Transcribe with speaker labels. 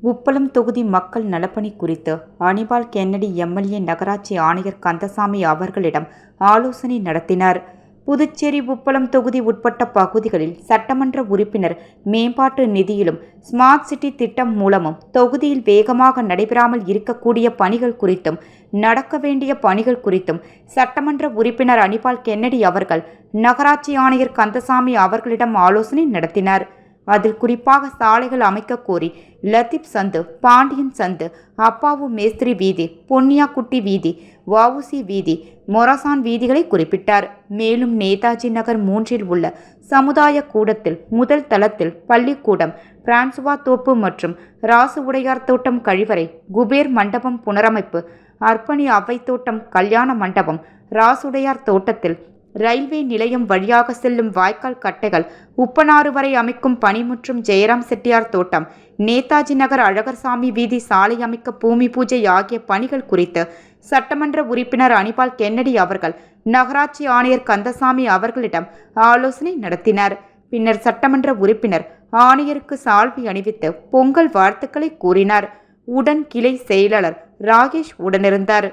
Speaker 1: உப்பளம் தொகுதி மக்கள் நலப்பணி குறித்து அனிபால் கென்னடி எம்எல்ஏ நகராட்சி ஆணையர் கந்தசாமி அவர்களிடம் ஆலோசனை நடத்தினார். புதுச்சேரி உப்பளம் தொகுதி உட்பட்ட பகுதிகளில் சட்டமன்ற உறுப்பினர் மேம்பாட்டு நிதியிலும் ஸ்மார்ட் சிட்டி திட்டம் மூலமும் தொகுதியில் வேகமாக நடைபெறாமல் இருக்கக்கூடிய பணிகள் குறித்தும் நடக்க வேண்டிய பணிகள் குறித்தும் சட்டமன்ற உறுப்பினர் அனிபால் கென்னடி அவர்கள் நகராட்சி ஆணையர் கந்தசாமி அவர்களிடம் ஆலோசனை நடத்தினார். அதில் குறிப்பாக சாலைகள் அமைக்க கோரி லத்தீப் சந்து, பாண்டியன் சந்து, அப்பாவு மேஸ்திரி வீதி, பொன்னியாக்குட்டி வீதி, வஉசி வீதி, மொரசான் வீதிகளை குறிப்பிட்டார். மேலும் நேதாஜி நகர் 3 உள்ள சமுதாய கூடத்தில் முதல் தளத்தில் பள்ளிக்கூடம், பிரான்சுவா தோப்பு மற்றும் ராசு உடையார் தோட்டம் கழிவறை, குபேர் மண்டபம் புனரமைப்பு, அர்ப்பணி அவ்வை தோட்டம் கல்யாண மண்டபம், ராசுடையார் தோட்டத்தில் ரயில்வே நிலையம் வழியாக செல்லும் வாய்க்கால் கட்டைகள், உப்பனாறு வரை அமைக்கும் பணி மற்றும் ஜெயராம் செட்டியார் தோட்டம், நேதாஜி நகர் அழகர்சாமி வீதி சாலை அமைக்க பூமி பூஜை ஆகிய பணிகள் குறித்து சட்டமன்ற உறுப்பினர் அனிபால் கென்னடி அவர்கள் நகராட்சி ஆணையர் கந்தசாமி அவர்களிடம் ஆலோசனை நடத்தினார். பின்னர் சட்டமன்ற உறுப்பினர் ஆணையருக்கு சால்வை அணிவித்து பொங்கல் வாழ்த்துக்களை கூறினார். உடன் கிளை செயலாளர் ராகேஷ் உடனிருந்தார்.